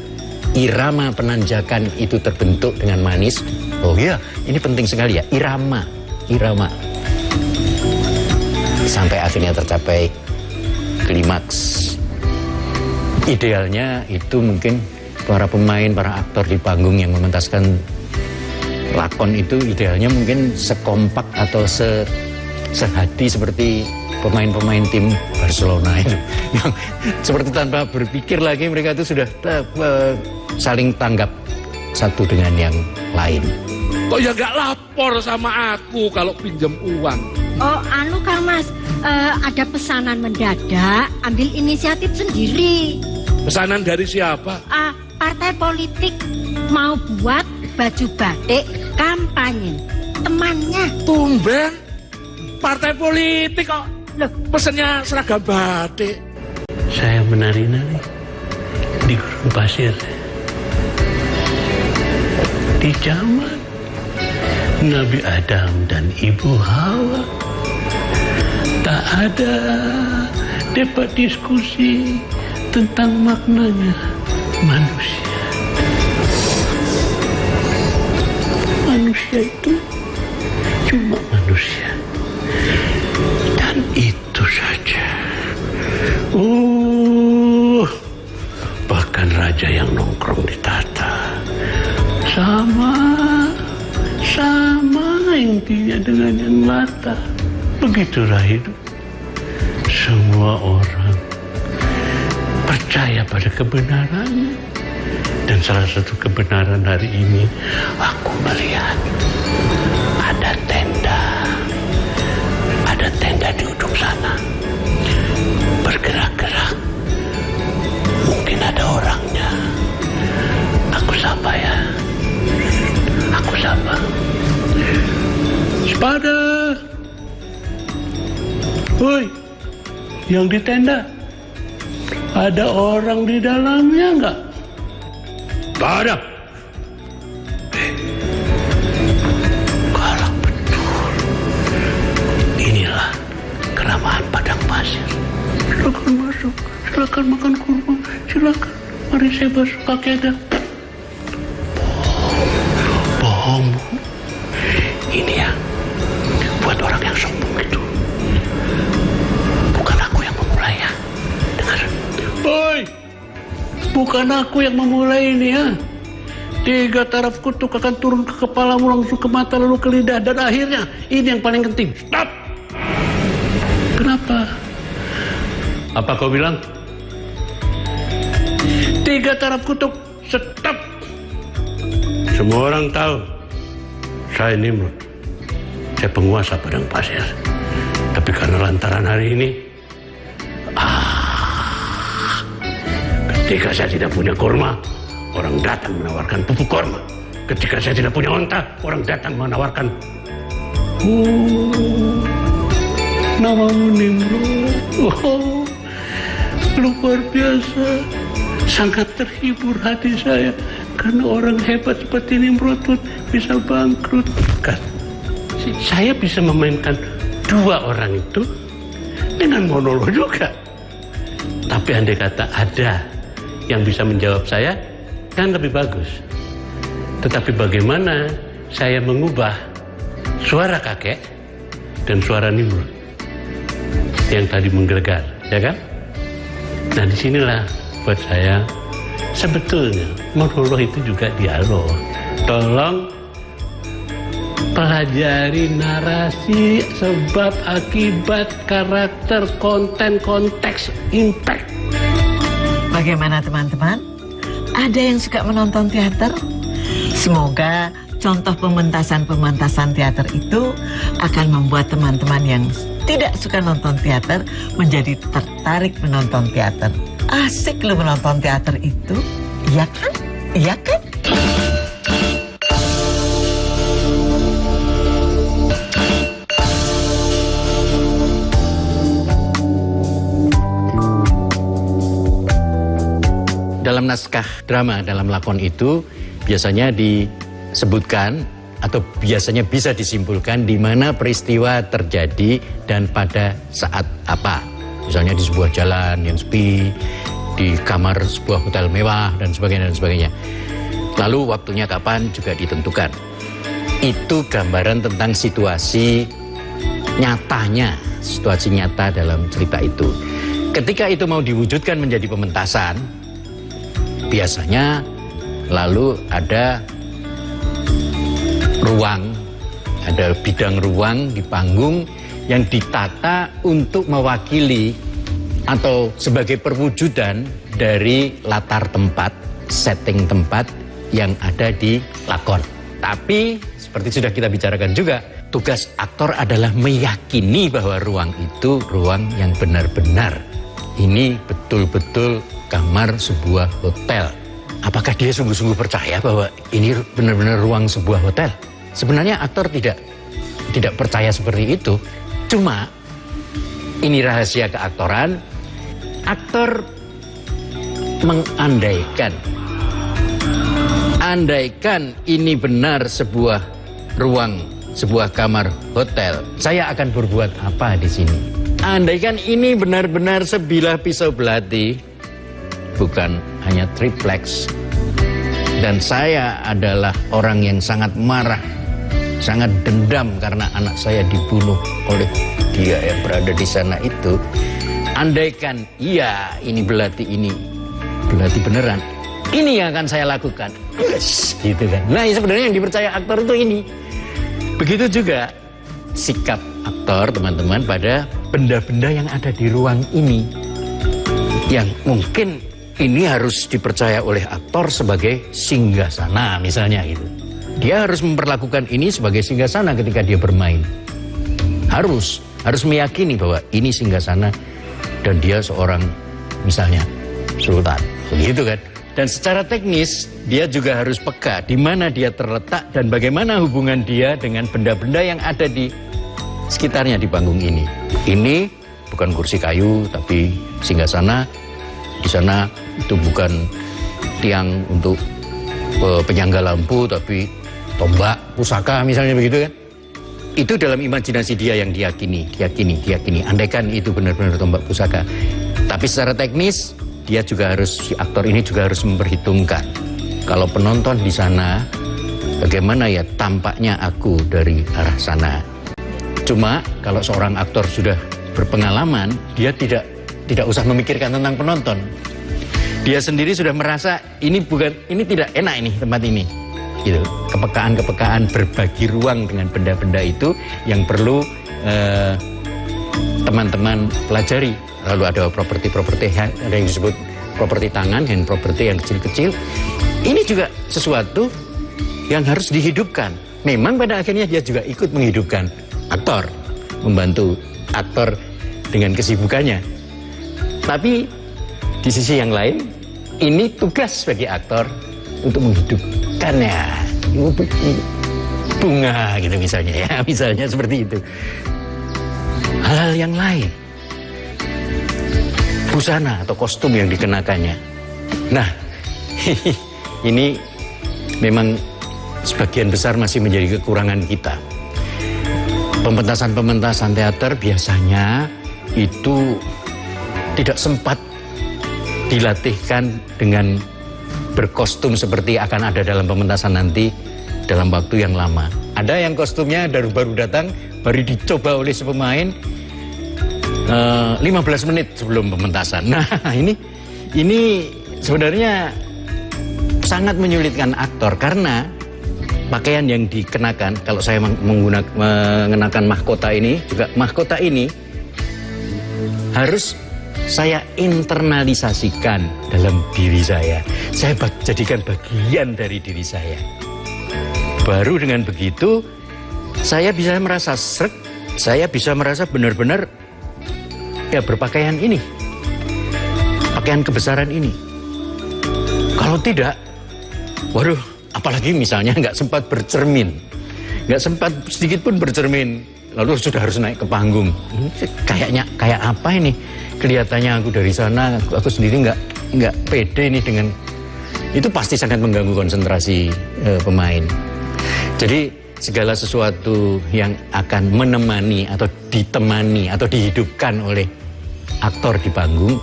irama penanjakan itu terbentuk dengan manis. Oh iya, ini penting sekali ya, irama. Sampai akhirnya tercapai klimaks. Idealnya itu mungkin para pemain, para aktor di panggung yang mementaskan lakon itu idealnya mungkin sekompak atau sehati seperti pemain-pemain tim Barcelona itu, yang seperti tanpa berpikir lagi mereka itu sudah saling tanggap satu dengan yang lain. Kok ya gak lapor sama aku kalau pinjam uang? Oh, Kang Mas, ada pesanan mendadak, ambil inisiatif sendiri. Pesanan dari siapa? Partai politik mau buat baju batik kampanye. Temannya. Tumben, partai politik kok pesennya seragam batik. Saya menari-nari di gurun pasir. Di zaman Nabi Adam dan Ibu Hawa, tak ada debat diskusi tentang maknanya manusia. Manusia itu cuma manusia, dan itu saja. Bahkan raja yang nongkrong di tata sama intinya dengan yang lata. Begitulah hidup. Semua orang percaya pada kebenarannya. Dan salah satu kebenaran hari ini, aku melihat ada tenda di ujung sana, bergerak-gerak. Mungkin ada orangnya. Aku sapa ya. Aku sapa. Sepada. Woi, yang di tenda, ada orang di dalamnya enggak? Tak ada. Kalau betul, inilah keramahan padang pasir. Silakan masuk, silakan makan kurma, silakan. Mari saya basuh kaki Anda. Bohong. Ini ya, buat orang yang sombong itu. Bukan aku yang memulai ya. Dengar. Boy, bukan aku yang memulai ini ya. 3 taraf kutuk akan turun ke kepalamu, langsung ke mata, lalu ke lidah, dan akhirnya ini yang paling penting. Stop. Kenapa? Apa kau bilang? 3 taraf kutuk. Stop. Semua orang tahu saya Nimrod. Saya penguasa padang pasir. Tapi karena lantaran hari ini, ketika saya tidak punya kurma, orang datang menawarkan pupuk kurma. Ketika saya tidak punya onta, orang datang menawarkan. Namamu Nimrod. Luar biasa. Sangat terhibur hati saya. Karena orang hebat seperti Nimrod bisa bangkrut. Saya bisa memainkan 2 orang itu dengan monolog juga. Tapi andai kata ada yang bisa menjawab saya, kan lebih bagus. Tetapi bagaimana saya mengubah suara kakek dan suara Nimrod seperti yang tadi menggelegar, ya kan? Nah disinilah buat saya sebetulnya monolog itu juga dialog. Tolong pelajari narasi, sebab, akibat, karakter, konten, konteks, impact. Bagaimana teman-teman? Ada yang suka menonton teater? Semoga contoh pementasan teater itu akan membuat teman-teman yang tidak suka nonton teater menjadi tertarik menonton teater. Asik lo menonton teater itu, iya kan? Iya kan? Dalam naskah drama, dalam lakon itu biasanya disebutkan atau biasanya bisa disimpulkan di mana peristiwa terjadi dan pada saat apa. Misalnya di sebuah jalan yang sepi, di kamar sebuah hotel mewah dan sebagainya. Lalu waktunya kapan juga ditentukan. Itu gambaran tentang situasi nyatanya, situasi nyata dalam cerita itu. Ketika itu mau diwujudkan menjadi pementasan, biasanya lalu ada ruang, ada bidang ruang di panggung yang ditata untuk mewakili atau sebagai perwujudan dari latar tempat, setting tempat yang ada di lakon. Tapi seperti sudah kita bicarakan juga, tugas aktor adalah meyakini bahwa ruang itu ruang yang benar-benar. Ini betul-betul kamar sebuah hotel. Apakah dia sungguh-sungguh percaya bahwa ini benar-benar ruang sebuah hotel? Sebenarnya aktor tidak percaya seperti itu. Cuma ini rahasia keaktoran. Aktor mengandaikan. Andaikan ini benar sebuah ruang, sebuah kamar hotel, saya akan berbuat apa di sini? Andaikan ini benar-benar sebilah pisau belati, bukan hanya triplex. Dan saya adalah orang yang sangat marah, sangat dendam karena anak saya dibunuh oleh dia yang berada di sana itu. Andaikan iya ini belati beneran, ini yang akan saya lakukan. Yes, gitu kan. Nah sebenarnya yang dipercaya aktor itu ini. Begitu juga sikap aktor teman-teman pada benda-benda yang ada di ruang ini, yang mungkin ini harus dipercaya oleh aktor sebagai singgasana misalnya gitu. Dia harus memperlakukan ini sebagai singgasana ketika dia bermain. Harus meyakini bahwa ini singgasana dan dia seorang misalnya sultan, begitu kan. Dan secara teknis dia juga harus peka di mana dia terletak dan bagaimana hubungan dia dengan benda-benda yang ada di sekitarnya di panggung ini. Ini bukan kursi kayu tapi singgasana. Di sana itu bukan tiang untuk penyangga lampu tapi tombak pusaka misalnya begitu kan. Itu dalam imajinasi dia yang diyakini. Andaikan itu benar-benar tombak pusaka. Tapi secara teknis dia juga si aktor ini juga harus memperhitungkan kalau penonton di sana bagaimana ya tampaknya aku dari arah sana. Cuma kalau seorang aktor sudah berpengalaman, dia tidak usah memikirkan tentang penonton. Dia sendiri sudah merasa ini tidak enak ini tempat ini. Gitu. Kepekaan berbagi ruang dengan benda-benda itu yang perlu teman-teman pelajari. Lalu ada properti ada yang disebut properti tangan, hand properti yang kecil-kecil. Ini juga sesuatu yang harus dihidupkan. Memang pada akhirnya dia juga ikut menghidupkan aktor, membantu aktor dengan kesibukannya. Tapi di sisi yang lain, ini tugas bagi aktor untuk menghidupkannya. Bunga gitu misalnya ya, misalnya seperti itu. Hal-hal yang lain, busana atau kostum yang dikenakannya. Nah, ini memang sebagian besar masih menjadi kekurangan kita. Pementasan teater biasanya itu tidak sempat dilatihkan dengan berkostum seperti akan ada dalam pementasan nanti dalam waktu yang lama. Ada yang kostumnya baru datang, baru dicoba oleh si pemain, 15 menit sebelum pementasan. Nah, ini sebenarnya sangat menyulitkan aktor karena pakaian yang dikenakan, kalau saya mengenakan mahkota ini harus saya internalisasikan dalam diri saya. Saya jadikan bagian dari diri saya. Baru dengan begitu saya bisa merasa sreg, saya bisa merasa benar-benar ya berpakaian ini, pakaian kebesaran ini. Kalau tidak, waduh, apalagi misalnya nggak sempat bercermin, nggak sempat sedikit pun bercermin, lalu sudah harus naik ke panggung. Kayaknya kayak apa ini? Kelihatannya aku dari sana, aku sendiri nggak pede nih dengan itu, pasti sangat mengganggu konsentrasi pemain. Jadi segala sesuatu yang akan menemani atau ditemani atau dihidupkan oleh aktor di panggung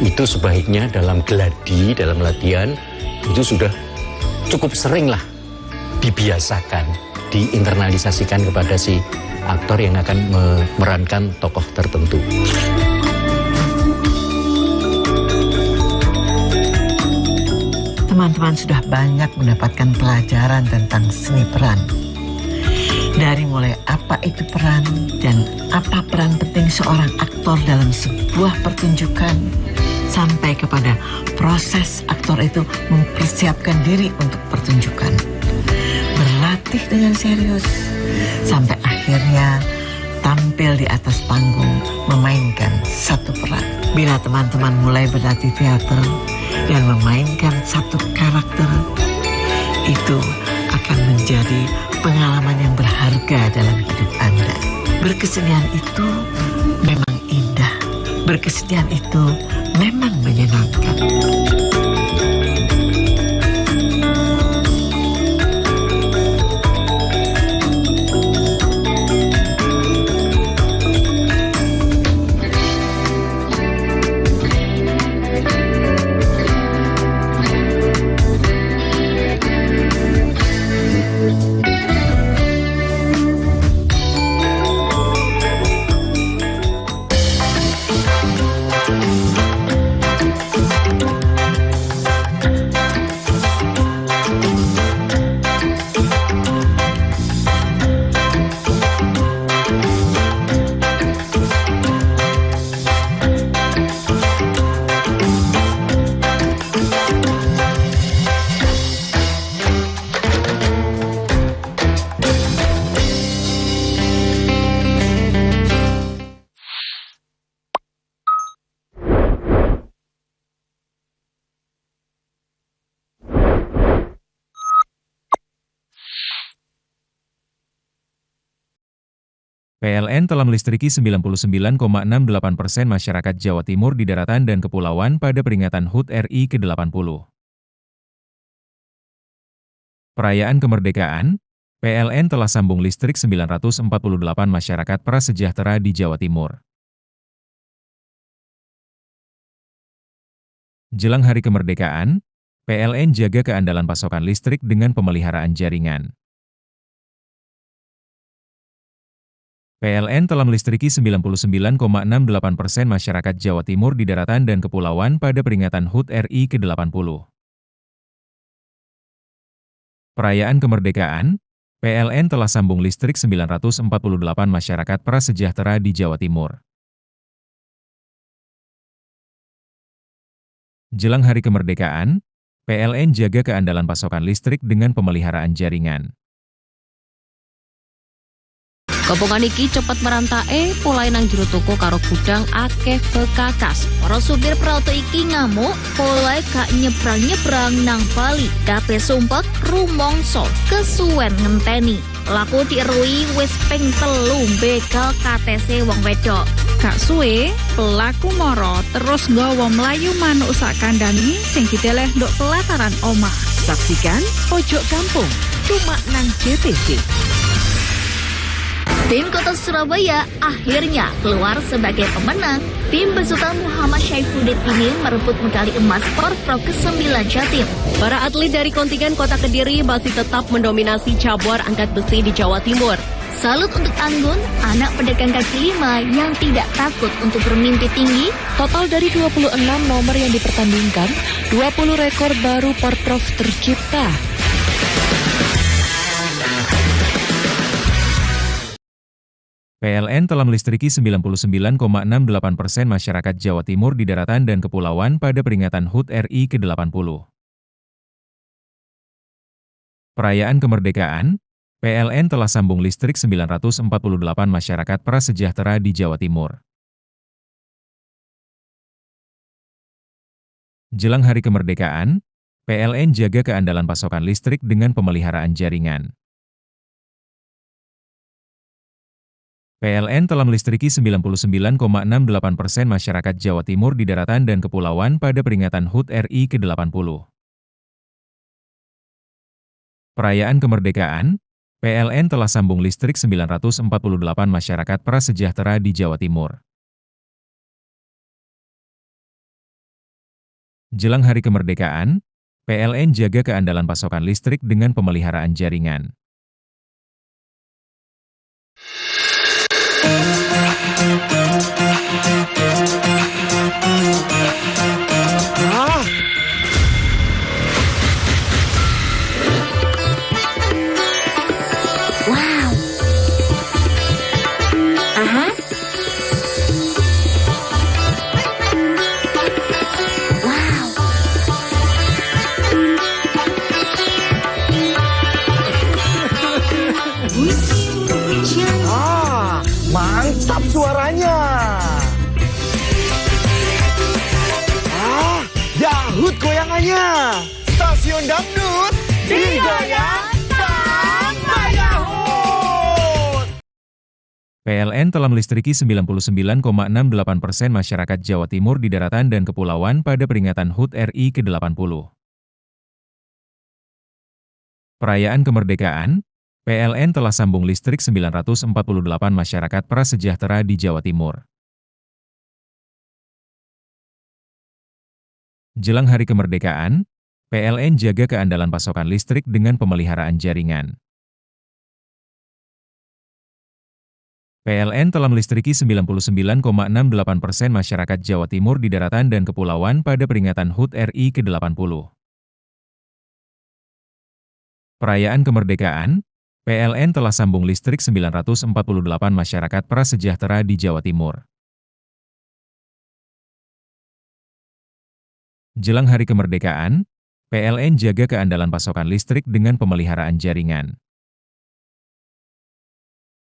itu sebaiknya dalam geladi, dalam latihan itu sudah cukup sering lah dibiasakan, diinternalisasikan kepada si aktor yang akan memerankan tokoh tertentu. Teman-teman sudah banyak mendapatkan pelajaran tentang seni peran. Dari mulai apa itu peran dan apa peran penting seorang aktor dalam sebuah pertunjukan, sampai kepada proses aktor itu mempersiapkan diri untuk pertunjukan, berlatih dengan serius, sampai akhirnya tampil di atas panggung memainkan satu peran. Bila teman-teman mulai berlatih teater dan memainkan satu karakter, itu akan menjadi pengalaman yang berharga dalam hidup Anda. Berkesenian itu memang indah, berkesenian itu memang menyenangkan. PLN telah melistriki 99,68% masyarakat Jawa Timur di daratan dan kepulauan pada peringatan HUT RI ke-80. Perayaan kemerdekaan, PLN telah sambung listrik 948 masyarakat prasejahtera di Jawa Timur. Jelang hari kemerdekaan, PLN jaga keandalan pasokan listrik dengan pemeliharaan jaringan. PLN telah melistriki 99,68% masyarakat Jawa Timur di daratan dan kepulauan pada peringatan HUT RI ke-80. Perayaan kemerdekaan, PLN telah sambung listrik 948 masyarakat prasejahtera di Jawa Timur. Jelang hari kemerdekaan, PLN jaga keandalan pasokan listrik dengan pemeliharaan jaringan. Kopongan iki cepet merantae, mulai nang jero toko karo gudang akeh bekakas. Para supir prauto iki ngamuk, mulai gak nyebrang-nyebrang nang Bali. Kabeh sumpek rumangsa kesuwen ngenteni. Laku dierui wis ping 3 begal KTC wong wedok. Gak suwe, pelaku moro terus nggawa mlayu manuk sak kandhani sing dideleh nduk pelataran omah. Saksikan Pojok Kampung cuma nang JTV. Tim Kota Surabaya akhirnya keluar sebagai pemenang. Tim besutan Muhammad Syaifuddin ini merebut medali emas Porprov ke-9 Jatim. Para atlet dari kontingen Kota Kediri masih tetap mendominasi cabur angkat besi di Jawa Timur. Salut untuk Anggun, anak pedagang kaki lima yang tidak takut untuk bermimpi tinggi. Total dari 26 nomor yang dipertandingkan, 20 rekor baru Porprov tercipta. PLN telah melistriki 99,68% masyarakat Jawa Timur di daratan dan kepulauan pada peringatan HUT RI ke-80. Perayaan kemerdekaan, PLN telah sambung listrik 948 masyarakat prasejahtera di Jawa Timur. Jelang hari kemerdekaan, PLN jaga keandalan pasokan listrik dengan pemeliharaan jaringan. PLN telah melistriki 99,68% masyarakat Jawa Timur di daratan dan kepulauan pada peringatan HUT RI ke-80. Perayaan kemerdekaan, PLN telah sambung listrik 948 masyarakat prasejahtera di Jawa Timur. Jelang hari kemerdekaan, PLN jaga keandalan pasokan listrik dengan pemeliharaan jaringan. Mantap suaranya. Yahut goyangannya. Stasiun dangdut digoyang sama Yahut. PLN telah melistriki 99,68% masyarakat Jawa Timur di daratan dan kepulauan pada peringatan HUT RI ke-80. Perayaan kemerdekaan, PLN telah sambung listrik 948 masyarakat prasejahtera di Jawa Timur. Jelang hari kemerdekaan, PLN jaga keandalan pasokan listrik dengan pemeliharaan jaringan. PLN telah melistriki 99,68% masyarakat Jawa Timur di daratan dan kepulauan pada peringatan HUT RI ke-80. Perayaan kemerdekaan, PLN telah sambung listrik 948 masyarakat prasejahtera di Jawa Timur. Jelang hari kemerdekaan, PLN jaga keandalan pasokan listrik dengan pemeliharaan jaringan.